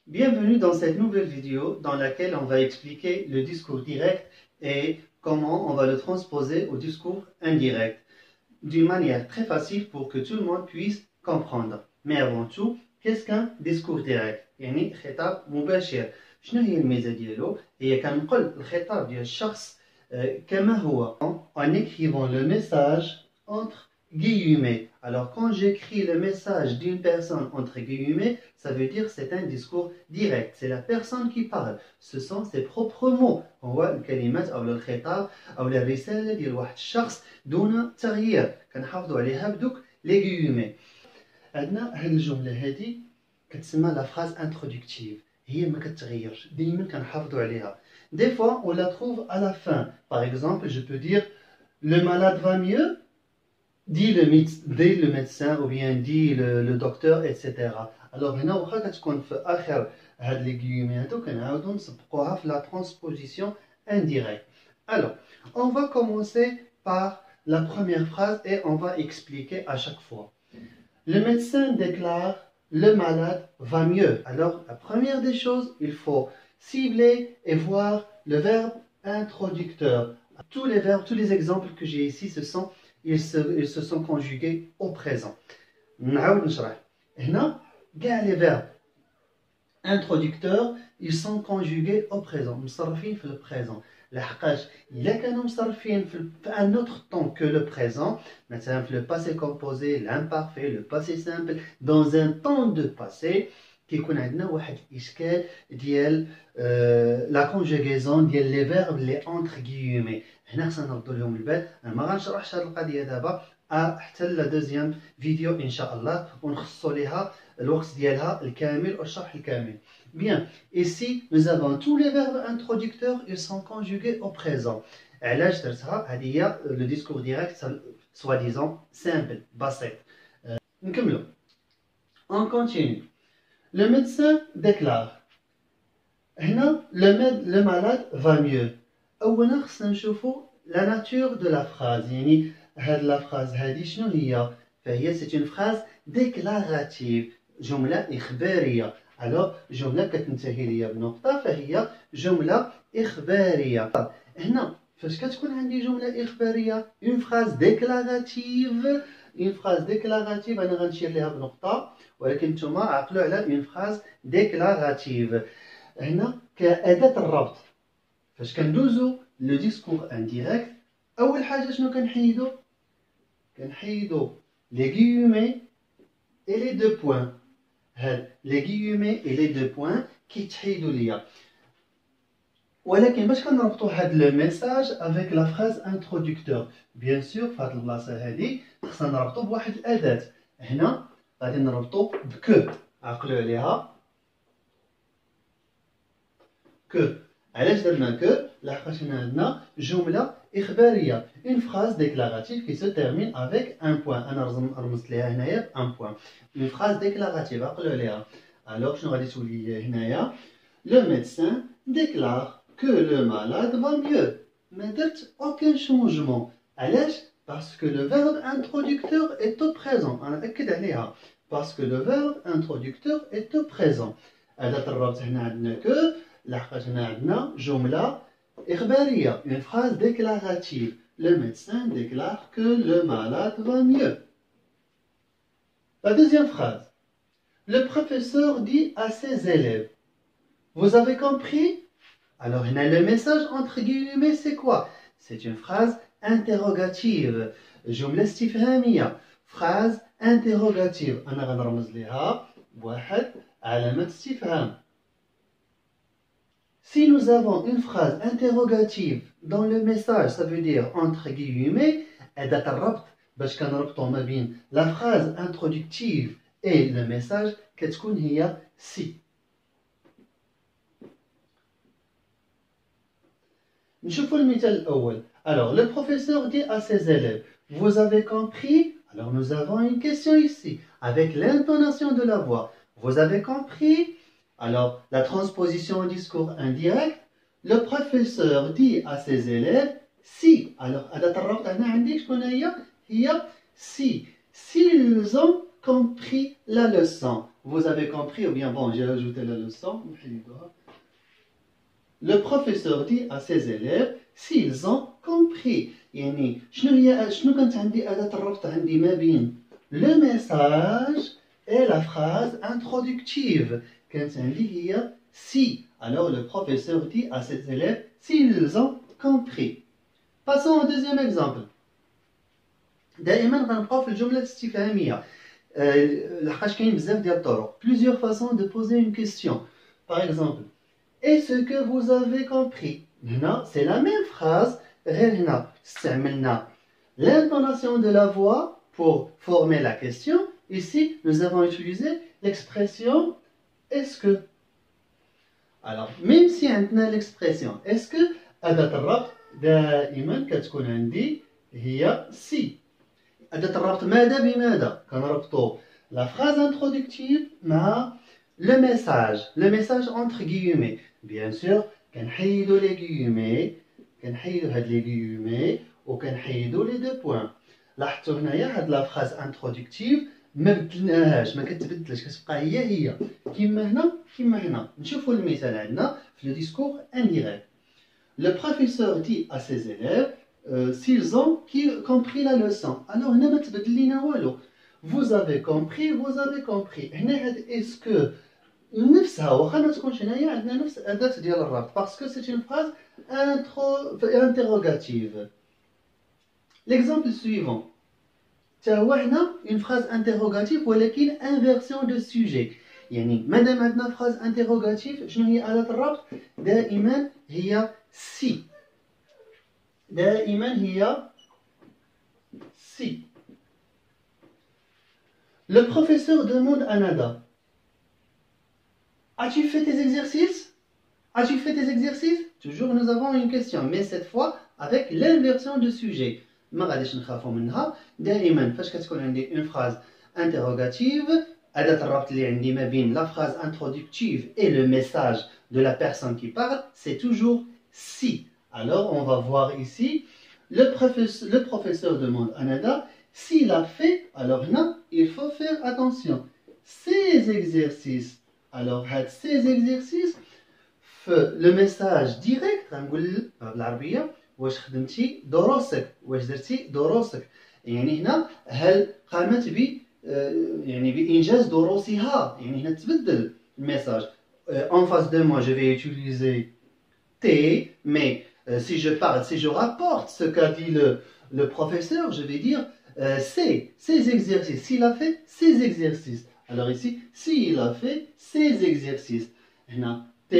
Bienvenue dans cette nouvelle vidéo dans laquelle on va expliquer le discours direct et comment on va le transposer au discours indirect d'une manière très facile pour que tout le monde puisse comprendre. Mais avant tout, qu'est-ce qu'un discours direct؟ يعني خطاب مباشر. شنو هي الميزة ديالو؟ هي كنقول الخطاب ديال الشخص كما هو en écrivant le message entre guillemets. Alors quand j'écris le message d'une personne entre guillemets, ça veut dire c'est un discours direct. C'est la personne qui parle. Ce sont ses propres mots. هو الكلمات أو الخطاب أو الرسالة ديال واحد الشخص دون تغيير. كنحافظوا عليها بدوك لي guillemets. عندنا هاد الجملة هادي كتسمى لا phrase introductive. هي ما كتغيرش. دائما كنحافظوا عليها. Des fois, on la trouve à la fin. Par exemple, je peux dire le malade va mieux. Dit le médecin ou bien dit le docteur, etc. Alors هنا واخا كتكون في اخر هاد لي guillemets هادو كنعاودو نسبقوها في la transposition indirecte. Alors, on va commencer par la première phrase et on va expliquer à chaque fois. Le médecin déclare le malade va mieux. Alors, la première des choses, il faut cibler et voir le verbe introducteur. Tous les verbes, tous les exemples que j'ai ici, ils se sont conjugués au présent. نعاود نشرح. هنا كاع les verbes introducteurs, ils sont conjugués au présent. مصرفين في le présent. لحقاش إلا كانوا مصرفين في un autre temps que le présent, مثلا في le passé composé, l'imparfait, le passé simple, dans un temps de passé, كيكون عندنا واحد الاشكال ديال لا كونجوغيزون ديال لي فيرب لي انتر غيومي. هنا خصنا نردوا لهم البال. انا ما غنشرحش هذه القضيه دابا حتى لا دوزيام فيديو ان شاء الله ونخصصوا ليها الوقت ديالها الكامل والشرح الكامل. Bien, ici nous avons tous les verbes introducteurs, ils sont conjugués au présent. علاش درتها؟ هذه هي le discours direct soi-disant simple بسيط. نكملوا. On continue. Le médecin déclare. هنا le malade va mieux. أولا خصنا نشوفوا la nature de la phrase. يعني هاد la phrase هادي شنو هي؟ فهي c'est une phrase déclarative. جملة إخبارية. alors جملة كتنتهي ليا بنقطة فهي جملة إخبارية. هنا فاش كتكون عندي جملة إخبارية une phrase déclarative أنا غنشير ليها بنقطة ولكن نتوما عقلوا على une phrase déclarative. هنا كأداة الربط. فاش كندوزو لو ديسكور انديريكت أول حاجة شنو كنحيدو؟ كنحيدو لي guillemets et les deux points. هاد لي guillemets et les deux points كيتحيدو ليا. ولكن باش كنربطو هاد لو ميساج افيك لا فراز انترودكتور بيان سور في هاد البلاصه هادي خصنا نربطو بواحد الاداه. هنا غادي نربطو بكو. عقلوا عليها كو. علاش درنا كو؟ لحقاش هنا عندنا جمله اخباريه une phrase déclarative qui se termine avec un point. انا رمزت ليها هنايا un point. une phrase déclarative عقلوا عليها. alors شنو غادي تولي هنايا؟ le médecin déclare que le malade va mieux. ما درت aucun changement. علاش؟ parce que le verbe introducteur est au présent. انا نأكد عليها parce que le verbe introducteur est au présent. أداة الربط هنا عندنا que لحقاش هنا عندنا جملة إخبارية une phrase déclarative. Le médecin déclare que le malade va mieux. La deuxième phrase. Le professeur dit à ses élèves. Vous avez compris? Alors, le message entre guillemets, c'est quoi? C'est une phrase interrogative. جملة استفهامية. Phrase interrogative. أنا غنرمز لها بواحد علامة استفهام. Si nous avons une phrase interrogative dans le message, ça veut dire entre guillemets, أداة الربط باش كنربطو ما بين la phrase introductive et le message كتكون هي si. نشوفوا المثال الأول. Alors, le professeur dit à ses élèves, vous avez compris? Alors, nous avons une question ici, avec l'intonation de la voix. Vous avez compris? Alors, la transposition au discours indirect, le professeur dit à ses élèves, si. Alors, أداة الربط هنا عندي شكون هي؟ هي si. S'ils ont compris la leçon. Vous avez compris, ou bien bon, j'ai rajouté la leçon. Le professeur dit à ses élèves s'ils ont compris. يعني شنو كانت عندي أداة الربط عندي ما بين le message et la phrase introductive. كانت عندي هي si. Alors le professeur dit à ses élèves s'ils ont compris. Passons au deuxième exemple. دائما غنبقاو في الجملة الاستفهامية. لحقاش كاين بزاف ديال الطرق. Plusieurs façons de poser une question. Par exemple, est-ce que vous avez compris? هنا c'est la même phrase. غير هنا استعملنا l'intonation de la voix pour former la question. Ici, nous avons utilisé l'expression est-ce que. Alors, même si عندنا l'expression est-ce que, أداة الربط دائما كتكون عندي هي si. أداة الربط ماذا بماذا؟ كنربطو la phrase introductive مع le message entre guillemets. Bien sûr, كنحيدو les guillemets, كنحيدو هاد les guillemets وكنحيدو les deux points. لاحظتوا هنايا هاد la phrase introductive ما بدلناهاش، ما كتبدلش، كتبقى هي كيما هنا كيما هنا. نشوفوا المثال عندنا في le discours indirect. Le professeur dit à ses élèves s'ils ont compris la leçon. Alors هنا ما تبدل لينا والو. Vous avez compris, vous avez compris. هنا هاد est-ce que نفسها واخا ما تكونش هنايا عندنا نفس الأداة ديال الربط parce que c'est une phrase interrogative. L'exemple suivant. تا هو هنا une phrase interrogative ولكن inversion de sujet. يعني مادام عندنا phrase interrogative شنو هي أداة الربط؟ دائما هي si. دائما هي si. Le professeur demande à Nada as-tu fait tes exercices? As-tu fait tes exercices? Toujours nous avons une question, mais cette fois avec l'inversion de sujet. ما غاديش نخافوا منها. دائما فاش كتكون عندي une phrase interrogative أداة الربط اللي عندي ما بين la phrase introductive et le message de la personne qui parle, c'est toujours si. Alors on va voir ici le professeur demande à Nada s'il a fait. Alors là, il faut faire attention. Ces exercices. Alors ces exercices le message direct غنقول بالعربية واش خدمتي دروسك واش درتي دروسك. يعني هنا هل قامت ب يعني بإنجاز دروسها. يعني هنا تبدل الميساج. En face de moi, je vais utiliser T, mais si je parle, si je rapporte ce qu'a dit le professeur, je vais dire ces exercices. S'il a fait ces exercices. Alors ici, s'il a fait ces exercices. هنا T,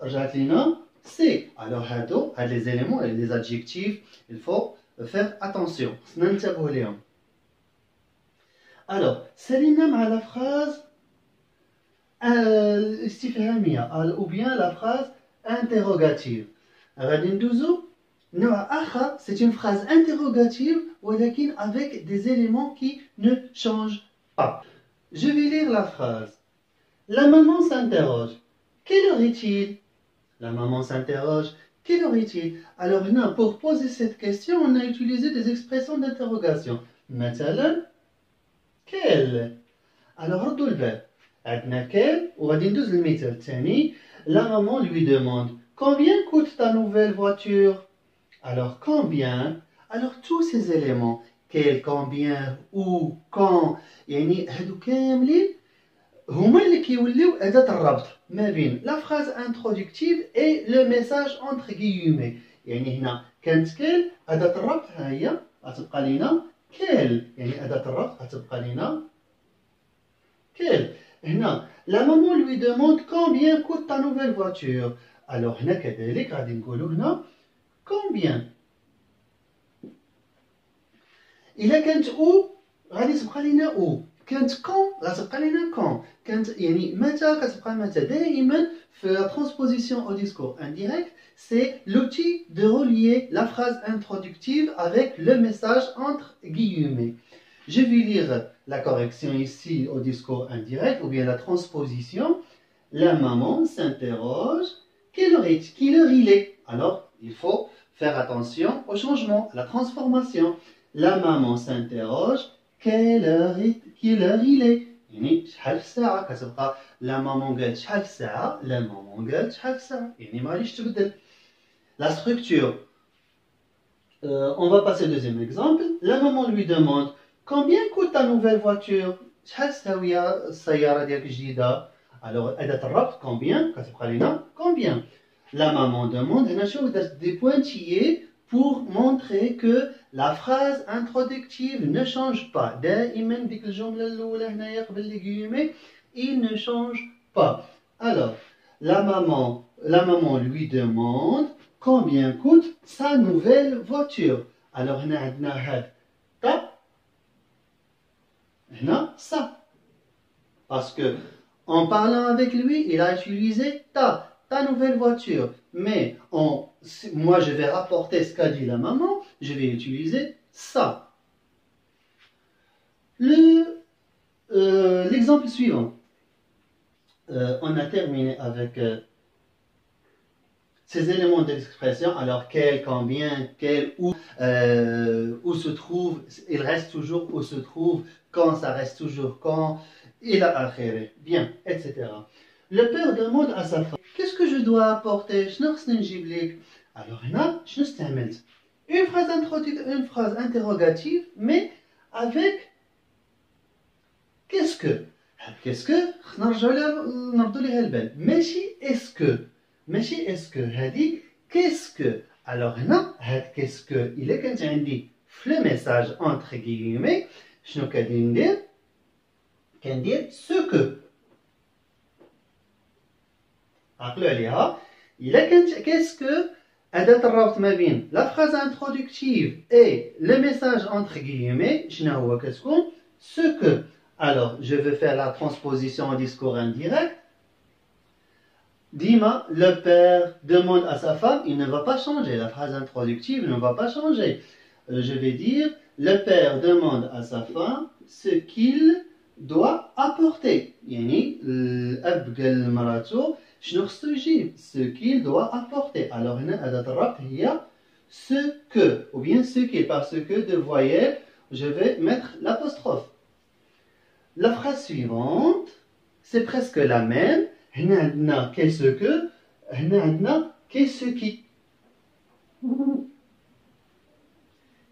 رجعت لنا C. Alors هادو les éléments et les adjectifs, il faut faire attention. ننتبهوا لهم. Alors, سالينا مع la phrase استفهامية ou bien la phrase interrogative. غادي ندوزو نوع آخر, c'est une phrase interrogative ولكن avec des éléments qui ne changent pas. Je vais lire la phrase. La maman s'interroge. Quelle heure est-il? La maman s'interroge. Quelle heure est-il? Alors là, pour poser cette question, on a utilisé des expressions d'interrogation. مثلا quelle. Alors ردوا البال. عندنا quelle وغادي ندوز للمثال الثاني. La maman lui demande combien coûte ta nouvelle voiture? Alors combien? Alors tous ces éléments quel, combien, où, quand يعني هادو كاملين هما اللي كيوليو أداة الربط ما بين la phrase introductive et le message entre guillemets. يعني هنا كانت كيل أداة الربط ها هي غتبقى لينا كيل. يعني أداة الربط غتبقى لينا كيل. هنا la maman lui demande combien coûte ta nouvelle voiture. Alors هنا كذلك غادي نقولوا هنا combien. إلا كانت أو غادي تبقى لينا أو. كانت كون غتبقى لينا كون. كانت يعني متى كتبقى متى. دائما في la transposition au discours indirect, c'est l'outil de relier la phrase introductive avec le message entre guillemets. Je vais lire la correction ici au discours indirect ou bien la transposition. La maman s'interroge quelle heure il est. Alors il faut faire attention au changement, à la transformation. La maman s'interroge quelle heure il est. يعني شحال في الساعة كتبقى لا مامون قالت شحال في الساعة لا مامون قالت شحال في الساعة يعني ما غاديش تبدل. La structure. On va passer au deuxième exemple. La maman lui demande combien coûte ta nouvelle voiture. شحال تساوي السيارة ديالك الجديدة. Alors أداة الربط combien كتبقى لينا combien. La maman demande هنا شوف درت des pointillés pour montrer que la phrase introductive ne change pas. دائما ديك الجملة الأولى هنايا قبل لي guillemets il ne change pas. Alors la maman lui demande combien coûte sa nouvelle voiture. Alors هنا عندنا هاد تا هنا ça. Parce que en parlant avec lui, il a utilisé ta nouvelle voiture. Mais moi, je vais rapporter ce qu'a dit la maman, je vais utiliser ça. L'exemple suivant. On a terminé avec ces éléments d'expression. Alors, quel, combien, quel, où se trouve, il reste toujours où se trouve, quand, ça reste toujours quand, il a akhiré, bien, etc. Le père demande à sa femme, qu'est-ce que je dois apporter? Alors, là, une phrase interrogative, mais avec qu'est-ce que? Qu'est-ce que? ماشي est-ce que? ماشي est-ce que? هذه qu'est-ce que? Alors هنا هاد qu'est-ce que إلا كانت عندي في le message entre guillemets شنو كندير؟ كندير ce que. عقلوا عليها إلا كانت qu'est-ce que أداة الربط ما بين la phrase introductive et le message entre guillemets شنو هو كتكون ce que. Alors, je vais faire la transposition au discours indirect. Dima, le père demande à sa femme, il ne va pas changer. La phrase introductive ne va pas changer. Je vais dire, le père demande à sa femme ce qu'il doit apporter. Yani, الأب قال لمراته شنو خصو يجيب ce qu'il doit apporter. Alors, هنا أداة الربط هي ce que, ou bien ce qui, parce que de voyelle, je vais mettre l'apostrophe. La phrase suivante, c'est presque la même. هنا عندنا qu'est-ce que, هنا عندنا qu'est-ce qui.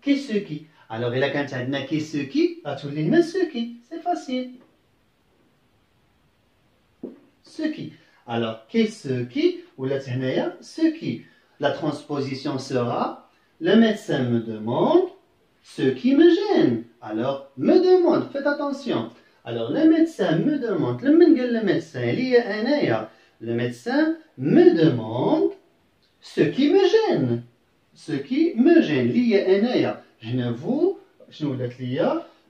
Qu'est-ce qui. Alors, إلا كانت عندنا qu'est-ce qui, غتولي لنا ce qui. C'est facile. Ce qui. Alors, qu'est-ce qui, ولات هنايا ce qui. La transposition sera, le médecin me demande ce qui me gêne. Alors, me demande, faites attention. Alors, le médecin me demande, le médecin me demande ce qui me gêne. Ce qui me gêne. Je vous,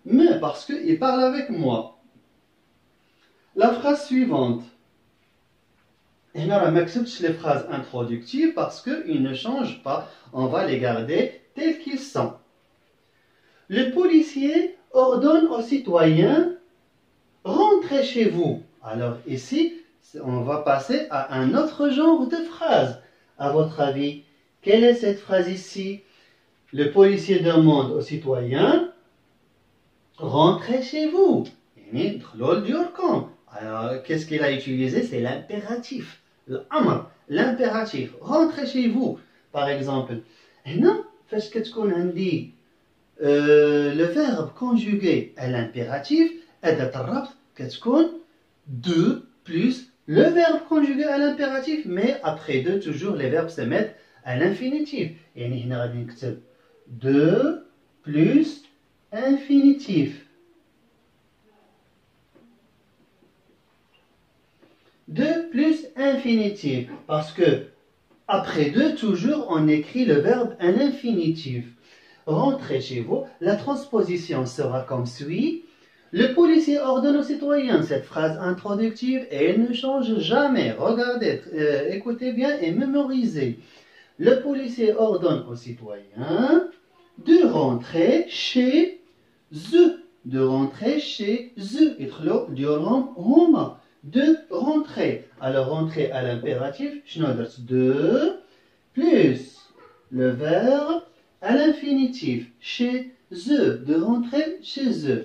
mais parce qu'il parle avec moi. La phrase suivante. Et là, on les phrases introductives parce qu'ils ne changent pas. On va les garder tels qu'ils sont. Le policier ordonne aux citoyens rentrez chez vous. Alors ici, on va passer à un autre genre de phrase. À votre avis, quelle est cette phrase ici? Le policier demande aux citoyens rentrez chez vous. Alors, qu'est-ce qu'il a utilisé? C'est l'impératif. L'impératif. Rentrez chez vous. Par exemple, le verbe conjugué à l'impératif, أداة الربط كتكون de plus le verbe conjugué à l'impératif, mais après de toujours les verbes se mettent à l'infinitif. يعني هنا غادي نكتب de plus infinitif. De plus infinitif. Parce que après de toujours on écrit le verbe à l'infinitif. Rentrez chez vous. La transposition sera comme suit. Le policier ordonne aux citoyens cette phrase introductive et elle ne change jamais. Regardez, écoutez bien et mémorisez. Le policier ordonne aux citoyens de rentrer chez eux. De rentrer chez eux. De rentrer. Alors rentrer à l'impératif, de plus le verbe à l'infinitif. Chez de rentrer chez eux.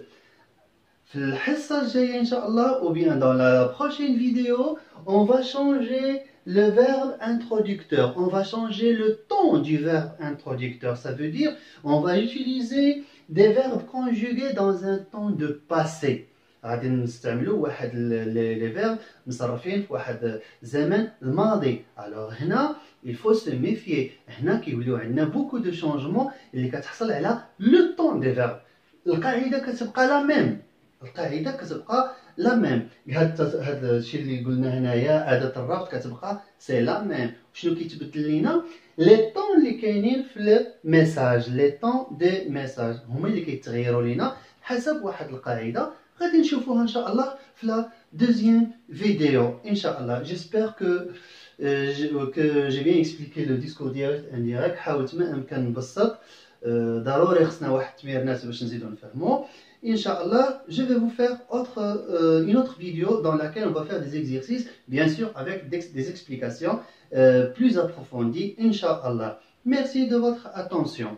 في الحصة الجاية إن شاء الله ou bien dans la prochaine vidéo, on va changer le verbe introducteur. On va changer le temps du verbe introducteur. Ça veut dire on va utiliser des verbes conjugués dans un temps de passé. غادي نستعملوا واحد les verbes مصرفين في واحد زمن الماضي. Alors هنا il faut se méfier. هنا كيوليو عندنا beaucoup de changements اللي كتحصل على le temps des verbes. القاعدة كتبقى لا ميم. القاعده كتبقى لا ميم. هذا الشيء اللي قلنا هنايا اداه الربط كتبقى سي لا ميم. شنو كيتبدل لينا؟ لي طون اللي كاينين في لو ميساج، لي طون دي ميساج هما اللي كيتغيروا لينا حسب واحد القاعده غادي نشوفوها ان شاء الله في لا دوزيام فيديو ان شاء الله. جيسبر que j'ai bien expliqué le discours direct indirect. حاولت ما امكن نبسط. ضروري خصنا واحد التمرينات باش نزيدو نفهمو. Inch'Allah, je vais vous faire une autre vidéo dans laquelle on va faire des exercices, bien sûr avec des explications plus approfondies, Inch'Allah. Merci de votre attention.